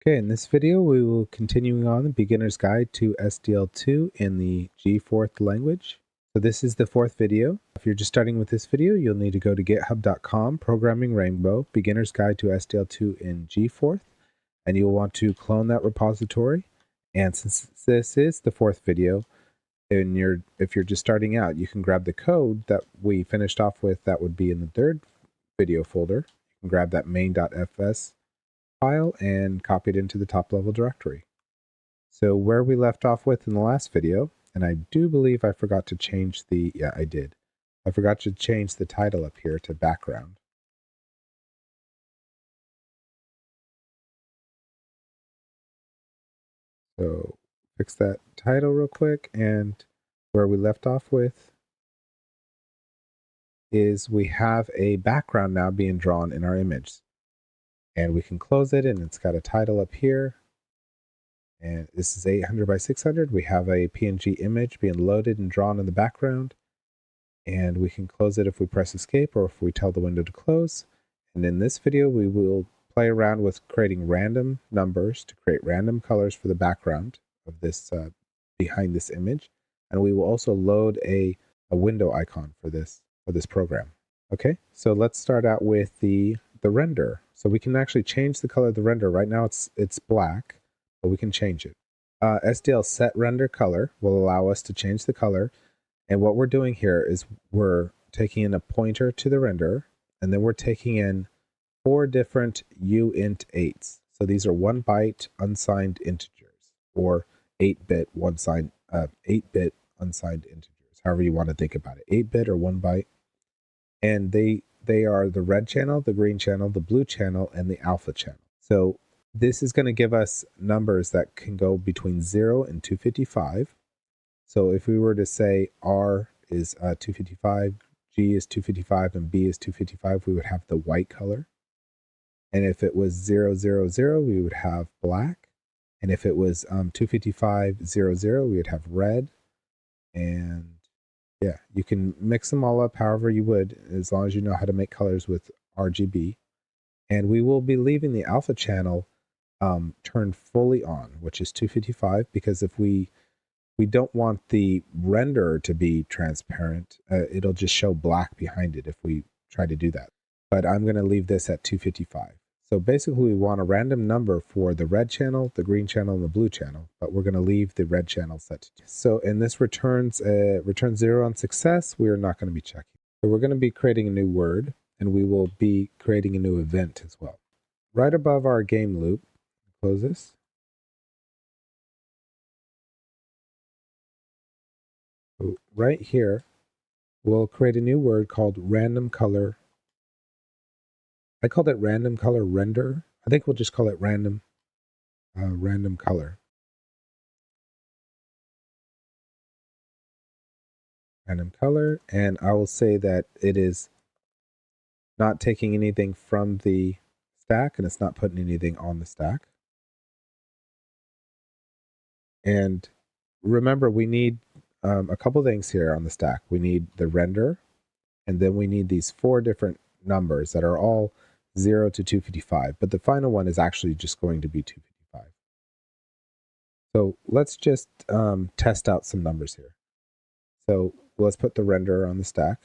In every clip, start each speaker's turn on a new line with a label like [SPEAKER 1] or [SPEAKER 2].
[SPEAKER 1] Okay, in this video we will continuing on the beginner's guide to SDL2 in the G4 language. So this is the fourth video. If you're just starting with this video, you'll need to go to github.com, Programming Rainbow, Beginner's Guide to SDL2 in G4, and you'll want to clone that repository. And since this is the fourth video, and if you're just starting out, you can grab the code that we finished off with that would be in the third video folder. You can grab that main.fs file and copy it into the top level directory. So where we left off with in the last video, and I do believe I forgot to change I did. I forgot to change the title up here to background. So fix that title real quick, and where we left off with is we have a background now being drawn in our image. And we can close it, and it's got a title up here. And this is 800 by 600. We have a PNG image being loaded and drawn in the background. And we can close it if we press escape or if we tell the window to close. And in this video, we will play around with creating random numbers to create random colors for the background of this behind this image. And we will also load a window icon for this program. Okay, so let's start out with the render. So we can actually change the color of the render. Right now it's black, but we can change it. SDL set render color will allow us to change the color. And what we're doing here is we're taking in a pointer to the render, and then we're taking in 4 different uint8s. So these are 1 byte unsigned integers, or 8-bit unsigned integers, however you want to think about it, 8-bit or 1 byte. And they are the red channel, the green channel, the blue channel, and the alpha channel. So this is going to give us numbers that can go between 0 and 255. So if we were to say R is 255, G is 255, and B is 255, we would have the white color. And if it was 000, we would have black. And if it was 25500, we would have red. And yeah, you can mix them all up however you would, as long as you know how to make colors with RGB. And we will be leaving the alpha channel turned fully on, which is 255, because if we don't want the render to be transparent, it'll just show black behind it if we try to do that. But I'm going to leave this at 255. So basically we want a random number for the red channel, the green channel, and the blue channel, but we're going to leave the red channel set to 2. So, and this returns 0 on success. We are not going to be checking. So we're going to be creating a new word, and we will be creating a new event as well. Right above our game loop, close this. Right here, we'll create a new word called random color. I called it random color render. I think we'll just call it random color. Random color, and I will say that it is not taking anything from the stack, and it's not putting anything on the stack. And remember, we need a couple things here on the stack. We need the render, and then we need these 4 different numbers that are all 0 to 255, but the final one is actually just going to be 255. So let's just test out some numbers here. So let's put the render on the stack.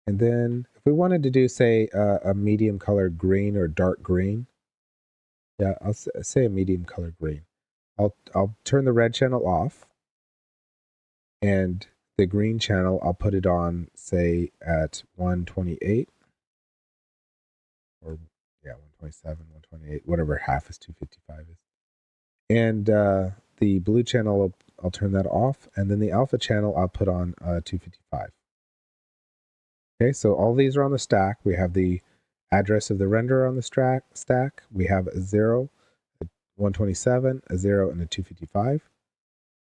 [SPEAKER 1] And then if we wanted to do, say, a medium color green or dark green, yeah, I'll say a medium color green. I'll turn the red channel off, and the green channel, I'll put it on, say, at 128, or yeah, 127, 128, whatever half is 255 is. And the blue channel, I'll turn that off, and then the alpha channel, I'll put on 255. Okay, so all these are on the stack. We have the address of the renderer on the stack. We have a 0, a 127, a 0, and a 255.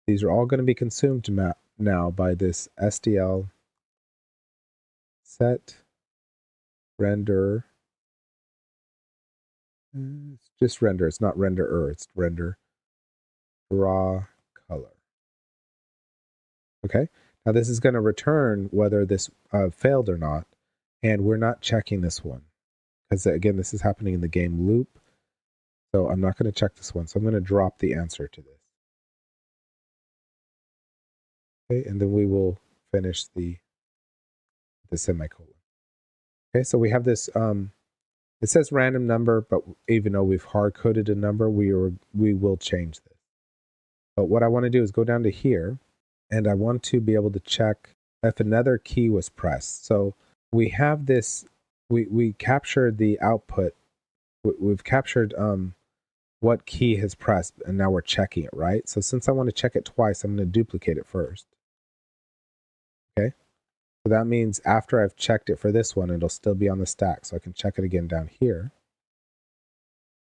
[SPEAKER 1] These are all going to be consumed now by this SDL set render. It's just render. It's not renderer. It's render draw color. Okay. Now this is going to return whether this failed or not, and we're not checking this one because again, this is happening in the game loop. So I'm not going to check this one. So I'm going to drop the answer to this. Okay, and then we will finish the semicolon. Okay, so we have this, it says random number, but even though we've hard-coded a number, we will change this. But what I want to do is go down to here, and I want to be able to check if another key was pressed. So we have this, we captured the output, we've captured what key has pressed, and now we're checking it, right? So since I want to check it twice, I'm going to duplicate it first. Okay, so that means after I've checked it for this one, it'll still be on the stack, so I can check it again down here.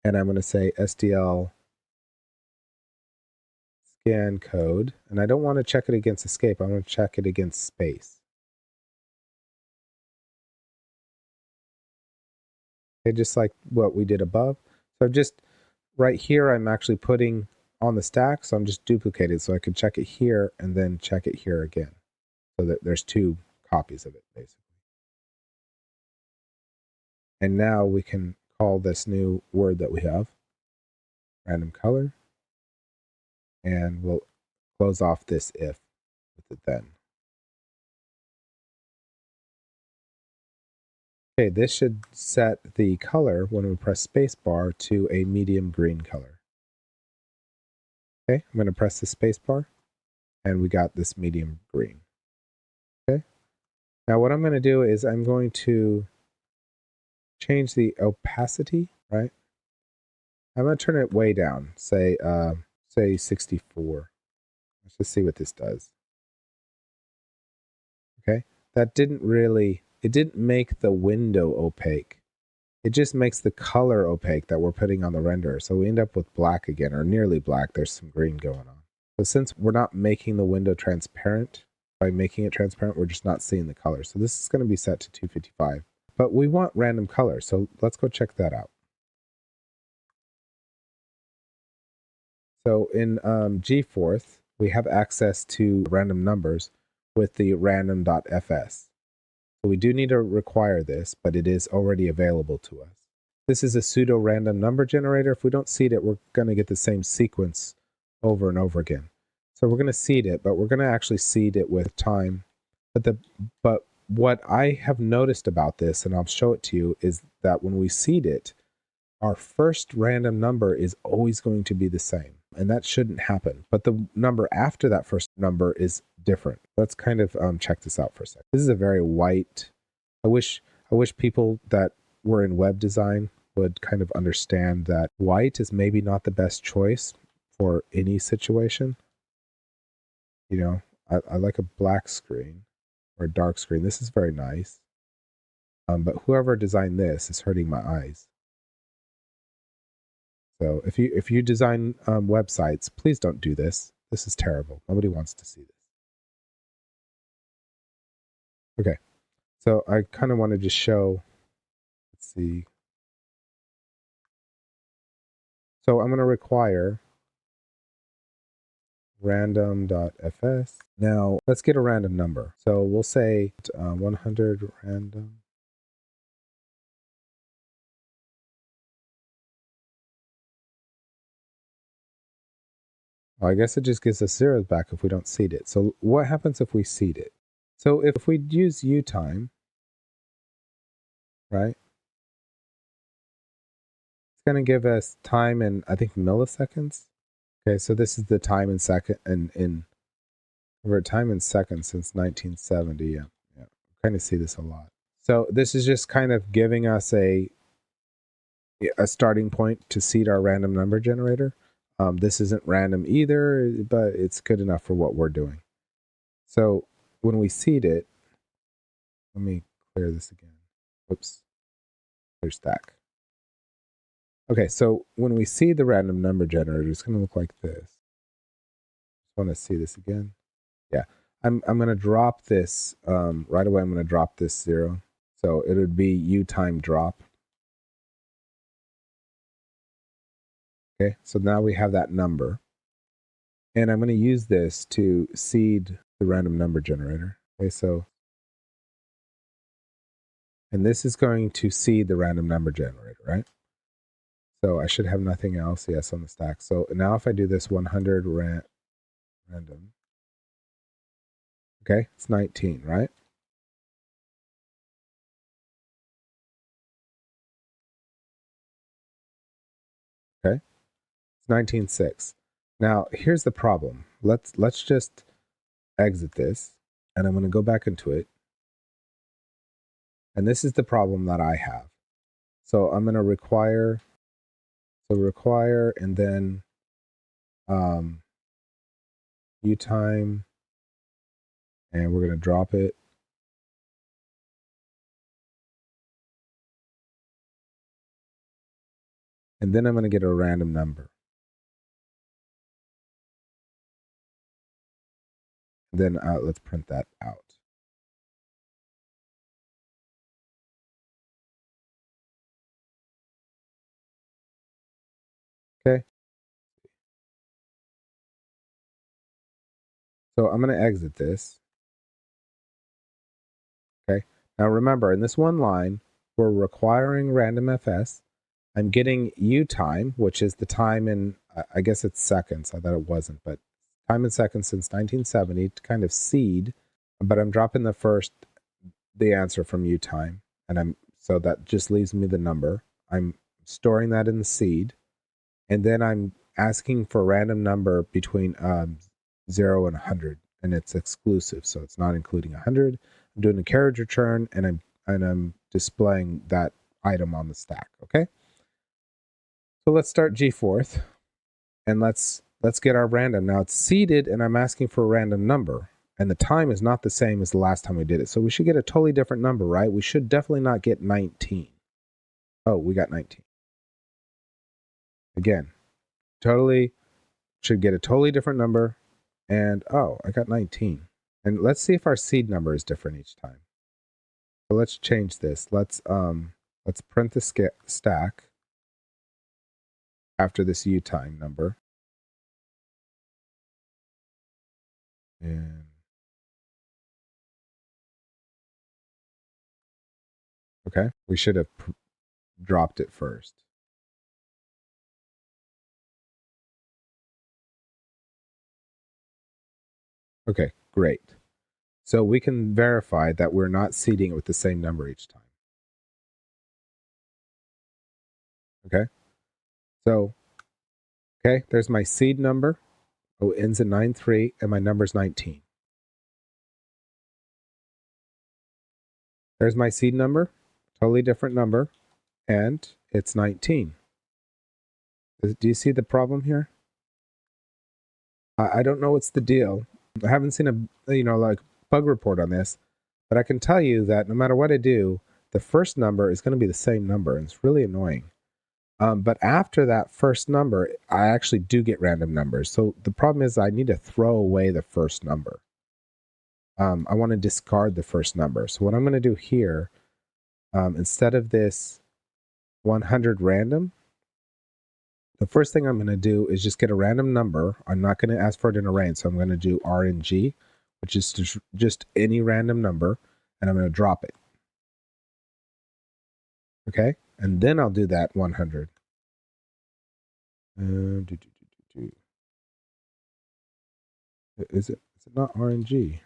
[SPEAKER 1] And I'm going to say SDL scan code, and I don't want to check it against escape, I want to check it against space. Okay, just like what we did above. So just right here, I'm actually putting on the stack, so I'm just duplicating it so I can check it here and then check it here again. So that there's two copies of it, basically. And now we can call this new word that we have random color, and we'll close off this if with it then. Okay, this should set the color when we press spacebar to a medium green color. Okay, I'm going to press the spacebar, and we got this medium green. Okay, now what I'm going to do is I'm going to change the opacity, right? I'm going to turn it way down, say 64. Let's just see what this does. Okay, that didn't make the window opaque. It just makes the color opaque that we're putting on the render. So we end up with black again, or nearly black. There's some green going on. So since we're not making the window transparent, by making it transparent, we're just not seeing the color. So this is going to be set to 255. But we want random color, so let's go check that out. So in GForth, we have access to random numbers with the random.fs. So we do need to require this, but it is already available to us. This is a pseudo random number generator. If we don't seed it, we're going to get the same sequence over and over again. So we're going to seed it, but we're going to actually seed it with time. But what I have noticed about this, and I'll show it to you, is that when we seed it, our first random number is always going to be the same. And that shouldn't happen. But the number after that first number is different. Let's kind of check this out for a second. This is a very white. I wish people that were in web design would kind of understand that white is maybe not the best choice for any situation. You know, I like a black screen or a dark screen. This is very nice. But whoever designed this is hurting my eyes. So if you design websites, please don't do this. This is terrible. Nobody wants to see this. Okay, so I kind of want to just show, let's see. So I'm going to require random.fs. Now let's get a random number. So we'll say 100 random. Well, I guess it just gives us zeros back if we don't seed it. So what happens if we seed it? So if we use utime, right? It's going to give us time in, I think, milliseconds. Okay, so this is the time in second in over time in seconds since 1970. Yeah, kind of see this a lot. So this is just kind of giving us a starting point to seed our random number generator. This isn't random either, but it's good enough for what we're doing. So when we seed it, let me clear this again. Whoops, clear stack. Okay, so when we seed the random number generator, it's going to look like this. Just want to see this again. Yeah, I'm going to drop this right away. I'm going to drop this 0. So it would be utime drop. Okay, so now we have that number. And I'm going to use this to seed the random number generator. Okay, so, and this is going to seed the random number generator, right? So I should have nothing else, yes, on the stack. So now if I do this 100 random, okay, it's 19, right? Okay, it's 19.6. Now here's the problem. Let's just exit this, and I'm going to go back into it. And this is the problem that I have. So I'm going to require, and then uTime, and we're going to drop it. And then I'm going to get a random number. And then let's print that out. Okay. So I'm going to exit this. Okay. Now remember, in this one line, we're requiring randomFS. I'm getting uTime, which is the time in, I guess it's seconds. I thought it wasn't, but time in seconds since 1970 to kind of seed. But I'm dropping the answer from uTime, and so that just leaves me the number. I'm storing that in the seed, and then I'm asking for a random number between 0 and 100, and it's exclusive, so it's not including 100. I'm doing a carriage return, and I'm displaying that item on the stack. Okay, so let's start G4th, and let's get our random. Now it's seeded, and I'm asking for a random number, and the time is not the same as the last time we did it, so we should get a totally different number, right? We should definitely not get 19. Oh, we got 19. Again, totally should get a totally different number. And oh, I got 19. And let's see if our seed number is different each time. So let's change this. Let's print the stack after this uTime number. And okay, we should have dropped it first. Okay, great. So we can verify that we're not seeding it with the same number each time. Okay. So, okay, there's my seed number. Oh, it ends in 93, and my number's 19. There's my seed number, totally different number, and it's 19. Do you see the problem here? I don't know what's the deal. I haven't seen a like bug report on this, but I can tell you that no matter what I do, the first number is going to be the same number, and it's really annoying. But after that first number, I actually do get random numbers. So the problem is I need to throw away the first number. I want to discard the first number. So what I'm going to do here, instead of this 100 random, the first thing I'm going to do is just get a random number. I'm not going to ask for it in a range, so I'm going to do RNG, which is just any random number, and I'm going to drop it. Okay, and then I'll do that 100. Is it not RNG?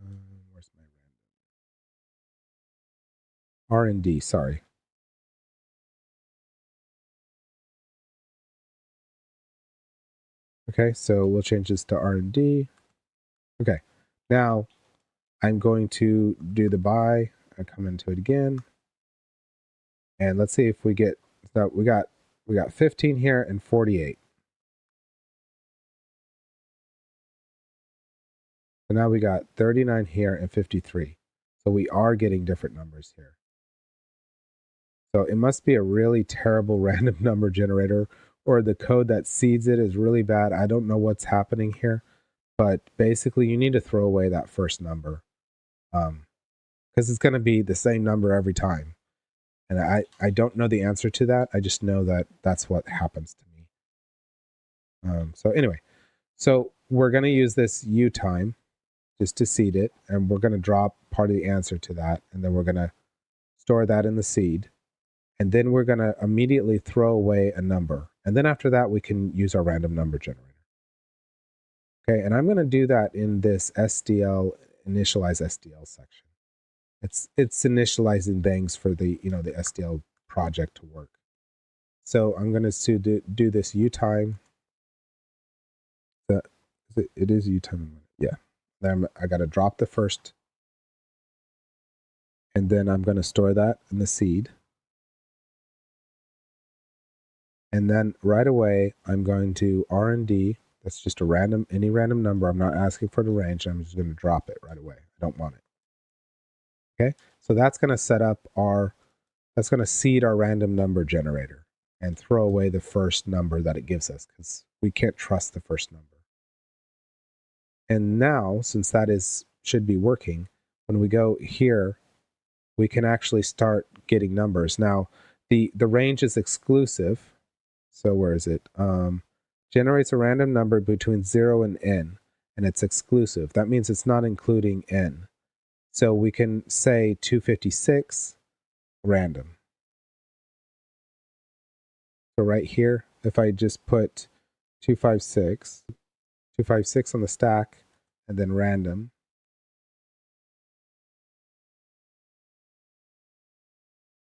[SPEAKER 1] Where's my random? RND, sorry. Okay, so we'll change this to RND. Okay, now I'm going to do the buy. I come into it again, and let's see if we get. So we got 15 here and 48. So now we got 39 here and 53. So we are getting different numbers here. So it must be a really terrible random number generator, or the code that seeds it is really bad. I don't know what's happening here, but basically you need to throw away that first number, because it's going to be the same number every time. And I don't know the answer to that. I just know that that's what happens to me. So anyway, so we're going to use this uTime just to seed it, and we're going to drop part of the answer to that, and then we're going to store that in the seed. And then we're going to immediately throw away a number. And then after that, we can use our random number generator. Okay, and I'm going to do that in this SDL, initialize SDL section. It's initializing things for the, the SDL project to work. So I'm going to do this utime. It is utime. Yeah. Then I got to drop the first. And then I'm going to store that in the seed. And then right away, I'm going to R&D. That's just any random number. I'm not asking for the range. I'm just going to drop it right away. I don't want it. Okay. So that's going to that's going to seed our random number generator and throw away the first number that it gives us because we can't trust the first number. And now, since that should be working, when we go here, we can actually start getting numbers. Now, the range is exclusive. So where is it? Generates a random number between 0 and n, and it's exclusive. That means it's not including n. So we can say 256 random. So right here, if I just put 256 on the stack, and then random,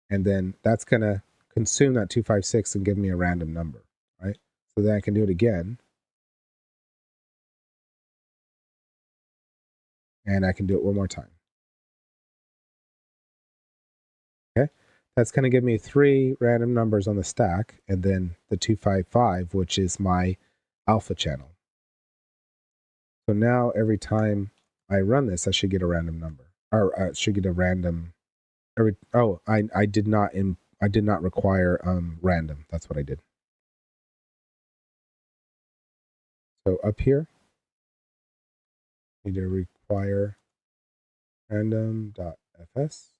[SPEAKER 1] and then that's going to consume that 256 and give me a random number, right? So then I can do it again. And I can do it one more time. Okay, that's going to give me 3 random numbers on the stack, and then the 255, which is my alpha channel. So now every time I run this, I should get a random number, or I should get a random. I did not require random. That's what I did. So up here, need to require random.fs.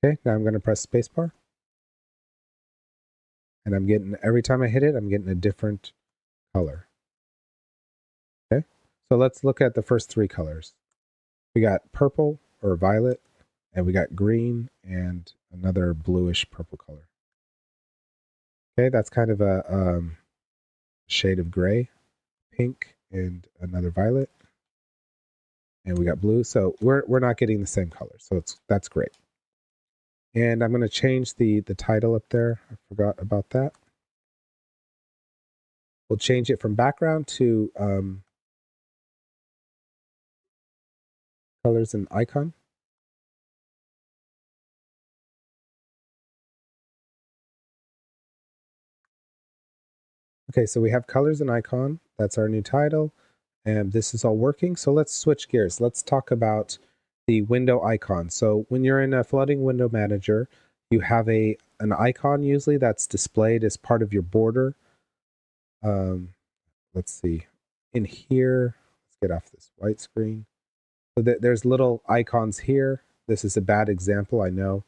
[SPEAKER 1] Okay, now I'm going to press spacebar. And I'm getting, every time I hit it, I'm getting a different color. Okay, so let's look at the first 3 colors. We got purple or violet, and we got green and another bluish purple color. Okay, that's kind of a shade of gray, pink, and another violet. And we got blue, so we're not getting the same color, so that's great. And I'm going to change the title up there. I forgot about that. We'll change it from background to colors and icon. Okay, so we have colors and icon. That's our new title. And this is all working. So let's switch gears. Let's talk about the window icon. So when you're in a flooding window manager, you have an icon usually that's displayed as part of your border. Let's see. In here, let's get off this white screen. So there's little icons here. This is a bad example, I know.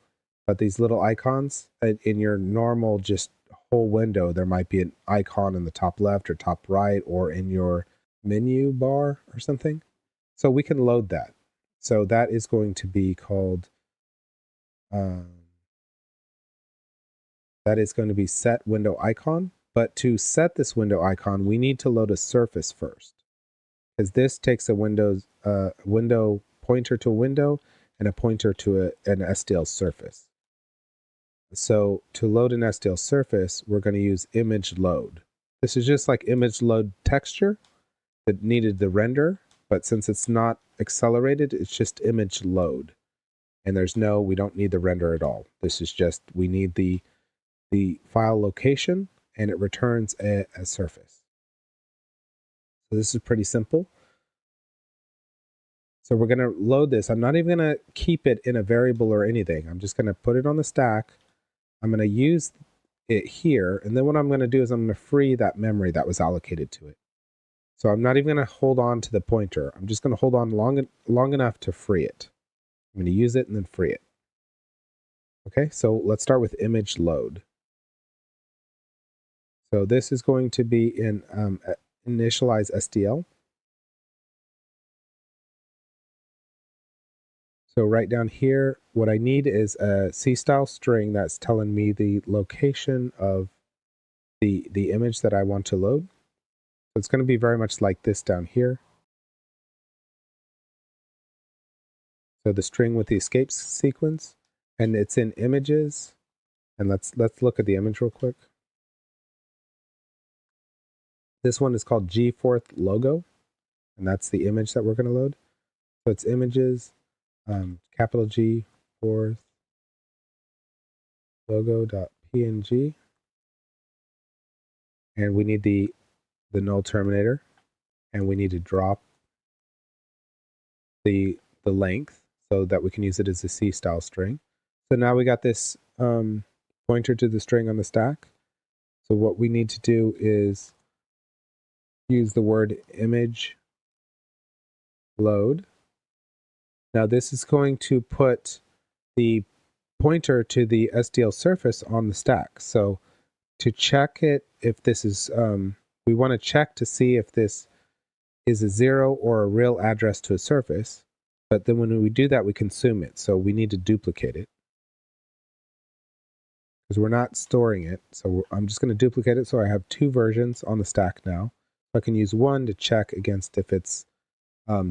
[SPEAKER 1] But these little icons in your normal just whole window, there might be an icon in the top left or top right or in your menu bar or something. So we can load that. So that is going to be called, that is going to be set window icon. But to set this window icon, we need to load a surface first, because this takes a window pointer to a window and a pointer to an SDL surface. So to load an SDL surface, we're going to use image load. This is just like image load texture that needed the render, but since it's not accelerated, it's just image load. And we don't need the render at all. This is just, we need the file location, and it returns a surface. So this is pretty simple. So we're going to load this. I'm not even going to keep it in a variable or anything. I'm just going to put it on the stack. I'm going to use it here. And then what I'm going to do is I'm going to free that memory that was allocated to it. So I'm not even going to hold on to the pointer. I'm just going to hold on long enough to free it. I'm going to use it and then free it. Okay, so let's start with image load. So this is going to be in initialize SDL. So right down here, what I need is a C-style string that's telling me the location of the image that I want to load. So it's going to be very much like this down here. So the string with the escape sequence, and it's in images. And let's look at the image real quick. This one is called G4th logo, and that's the image that we're going to load. So it's images, capital G 4th logo.png, and we need the null terminator, and we need to drop the length so that we can use it as a C-style string. So now we got this pointer to the string on the stack. So what we need to do is use the word image load. Now this is going to put the pointer to the SDL surface on the stack. So to check it, if this is, we want to check to see if this is a 0 or a real address to a surface. But then when we do that, we consume it. So we need to duplicate it because we're not storing it. So I'm just going to duplicate it. So I have two versions on the stack now. I can use one to check against if it's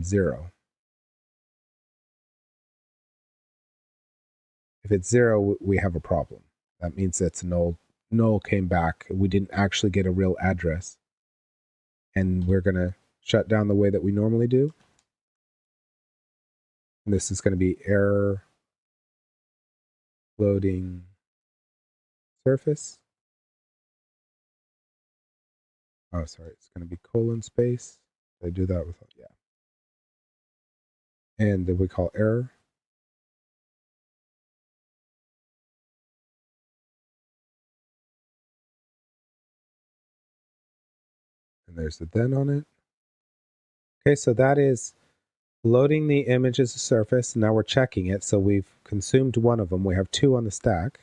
[SPEAKER 1] 0. If it's 0, we have a problem. That means that's null came back. We didn't actually get a real address. And we're going to shut down the way that we normally do. And this is going to be error loading surface. Oh, sorry. It's going to be colon space. Did I do that with, yeah. And then we call error. And there's the then on it. Okay, so that is loading the image as a surface. Now we're checking it. So we've consumed one of them. We have two on the stack.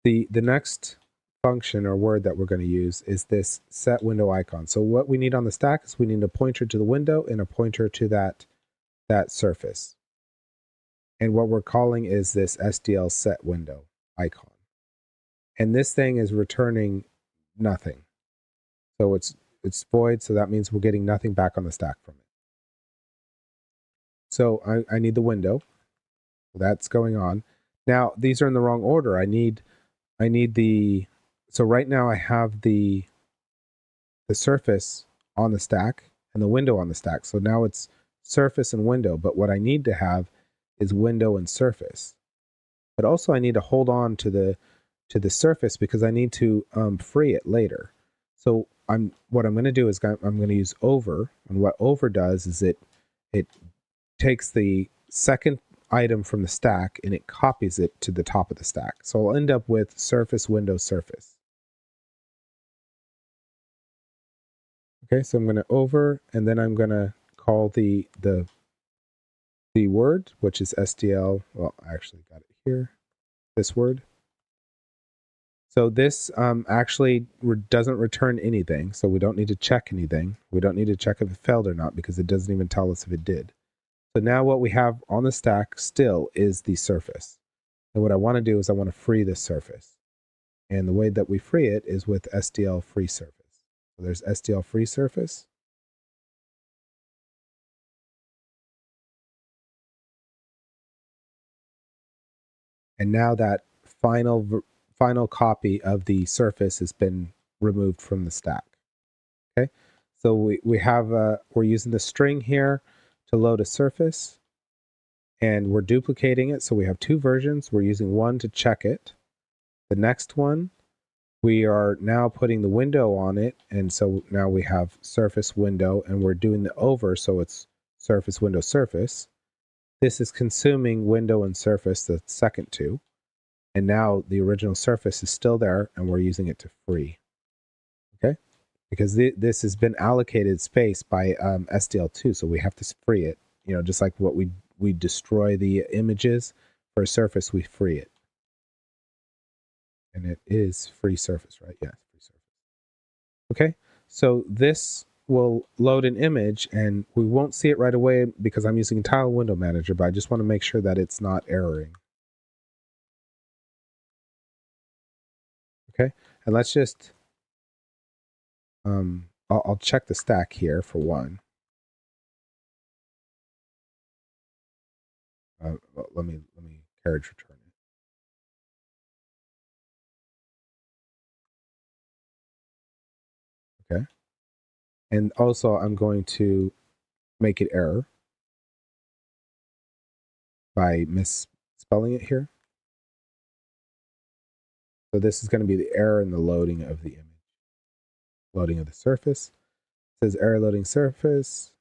[SPEAKER 1] The next function or word that we're going to use is this set window icon. So what we need on the stack is we need a pointer to the window and a pointer to that surface. And what we're calling is this SDL set window icon. And this thing is returning nothing. So it's void, so that means we're getting nothing back on the stack from it. So I need the window. That's going on. Now, these are in the wrong order. I need the, so right now I have the surface on the stack and the window on the stack. So now it's surface and window, but what I need to have is window and surface. But also I need to hold on to the surface because I need to free it later. So what I'm going to do is I'm going to use over, and what over does is it takes the second item from the stack and it copies it to the top of the stack. So I'll end up with surface, window, surface. Okay, so I'm going to over, and then I'm going to call the word, which is SDL. Well, I actually got it here. This word. So this actually doesn't return anything, so we don't need to check anything. We don't need to check if it failed or not because it doesn't even tell us if it did. So now what we have on the stack still is the surface. And what I want to do is I want to free this surface. And the way that we free it is with SDL free surface. So there's SDL free surface. And now that final copy of the surface has been removed from the stack. Okay, so we have we're using the string here to load a surface, and we're duplicating it. So we have two versions. We're using one to check it. The next one, we are now putting the window on it, and so now we have surface window, and we're doing the over, so it's surface window surface. This is consuming window and surface, the second two. And now the original surface is still there, and we're using it to free. Okay? Because this has been allocated space by SDL2, so we have to free it. You know, just like what we destroy the images for a surface, we free it. And it is free surface, right? Yeah, free surface. Okay, so this we'll load an image and we won't see it right away because I'm using Tile Window Manager, but I just want to make sure that it's not erroring. Okay, and let's just, I'll check the stack here for one. Well, let me carriage return it. Okay, and also I'm going to make it error by misspelling it here. So this is going to be the error in the loading of the image. Loading of the surface. It says error loading surface.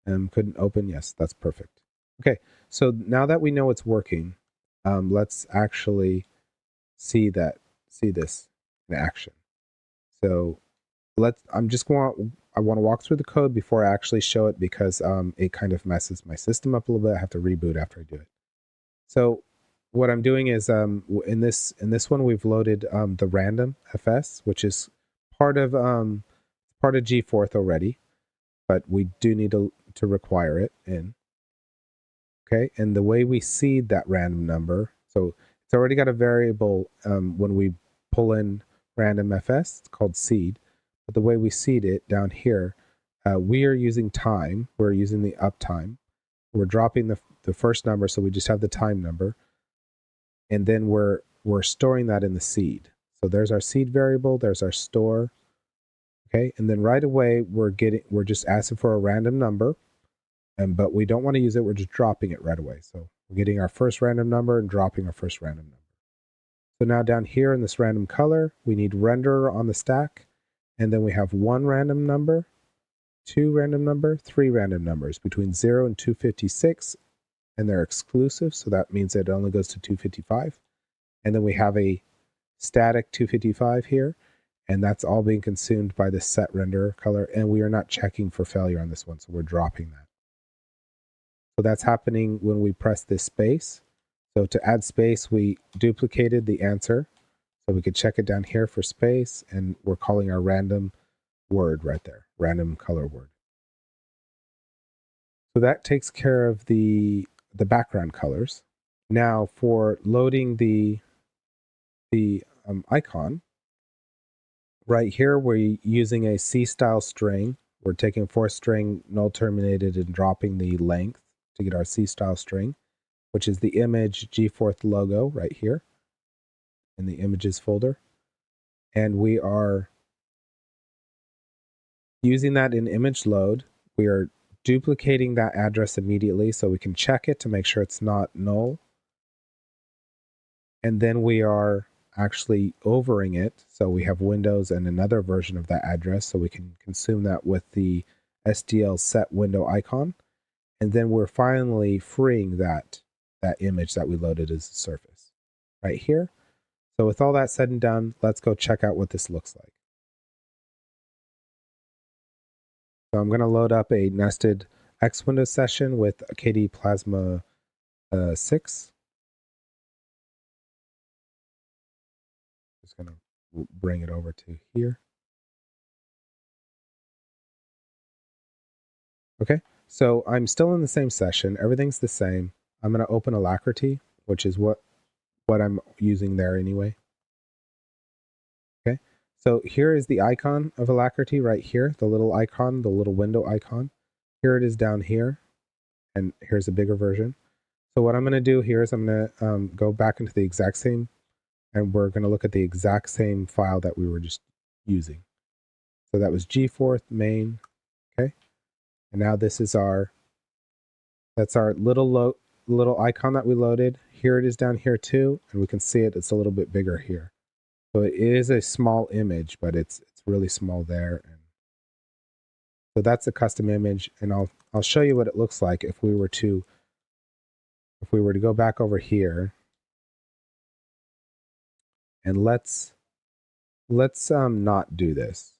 [SPEAKER 1] Couldn't open. Yes, that's perfect. Okay, so now that we know it's working, let's actually see this in action. So I want to walk through the code before I actually show it because it kind of messes my system up a little bit. I have to reboot after I do it. So what I'm doing is in this one we've loaded the random FS, which is part of G4 already, but we do need to require it in. Okay, and the way we seed that random number, so it's already got a variable when we pull in random FS, it's called seed. But the way we seed it down here, we are using time. We're using the uptime. We're dropping the first number, so we just have the time number, and then we're storing that in the seed. So there's our seed variable. There's our store. Okay, and then right away we're just asking for a random number. But we don't want to use it. We're just dropping it right away. So we're getting our first random number and dropping our first random number. So now down here in this random color, we need renderer on the stack. And then we have 1 random number, 2 random number, 3 random numbers between 0 and 256. And they're exclusive. So that means that it only goes to 255. And then we have a static 255 here. And that's all being consumed by the set renderer color. And we are not checking for failure on this one. So we're dropping that. So that's happening when we press this space. So to add space, we duplicated the answer. So we could check it down here for space, and we're calling our random word right there, random color word. So that takes care of the background colors. Now for loading the icon, right here we're using a C style string. We're taking for string null terminated and dropping the length to get our C style string, which is the image G4 logo right here in the images folder. And we are using that in image load. We are duplicating that address immediately so we can check it to make sure it's not null. And then we are actually overing it. So we have Windows and another version of that address so we can consume that with the SDL set window icon. And then we're finally freeing that image that we loaded as a surface right here. So with all that said and done, let's go check out what this looks like. So I'm going to load up a nested X Windows session with KDE Plasma 6. Just going to bring it over to here. Okay, so I'm still in the same session. Everything's the same. I'm going to open Alacrity, which is what I'm using there anyway. Okay, so here is the icon of Alacrity right here, the little icon, the little window icon. Here it is down here, and here's a bigger version. So what I'm going to do here is I'm going to go back into the exact same, and we're going to look at the exact same file that we were just using. So that was G4 main, okay? And now this is that's our little icon that we loaded. Here it is down here too, and we can see it. It's a little bit bigger here. So it is a small image, but it's really small there. And so that's a custom image, and I'll show you what it looks like if we were to go back over here. And let's not do this.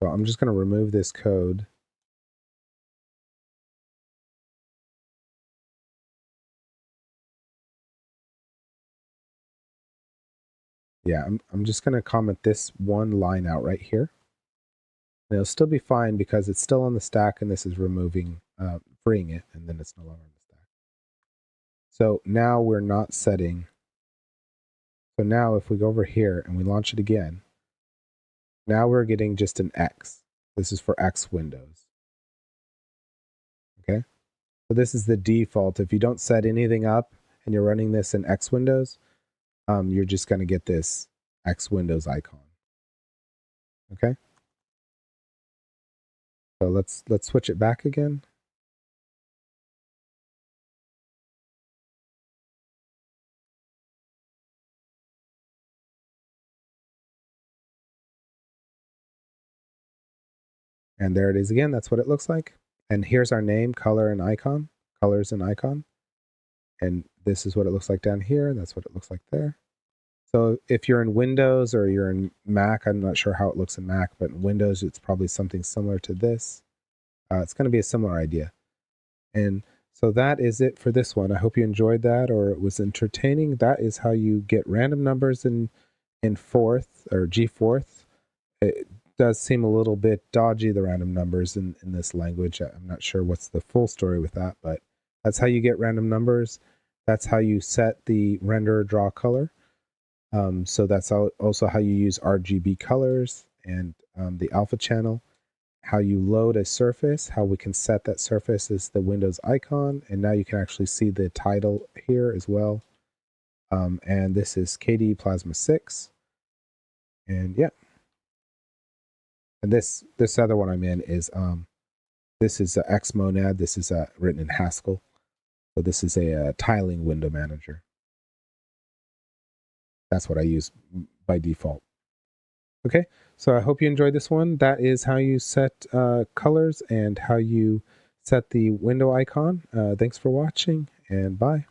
[SPEAKER 1] So I'm just going to remove this code. Yeah, I'm just going to comment this one line out right here. And it'll still be fine because it's still on the stack, and this is removing, freeing it, and then it's no longer on the stack. So now we're not setting. So now if we go over here and we launch it again, now we're getting just an X. This is for X Windows. Okay. So this is the default. If you don't set anything up and you're running this in X Windows, you're just going to get this X Windows icon. Okay. So let's switch it back again. And there it is again. That's what it looks like. And here's our name, color, and icon. Colors and icon. And this is what it looks like down here. That's what it looks like there. So if you're in Windows or you're in Mac, I'm not sure how it looks in Mac, but in Windows, it's probably something similar to this. It's going to be a similar idea. And so that is it for this one. I hope you enjoyed that or it was entertaining. That is how you get random numbers in fourth or G4th. It does seem a little bit dodgy, the random numbers in this language. I'm not sure what's the full story with that, but that's how you get random numbers. That's how you set the render draw color. So that's also how you use RGB colors and the alpha channel. How you load a surface, how we can set that surface is the Windows icon. And now you can actually see the title here as well. And this is KDE Plasma 6. And yeah. And this other one I'm in is, this is Xmonad. This is written in Haskell. So this is a tiling window manager. That's what I use by default. Okay, so I hope you enjoyed this one. That is how you set colors and how you set the window icon. Thanks for watching, and bye.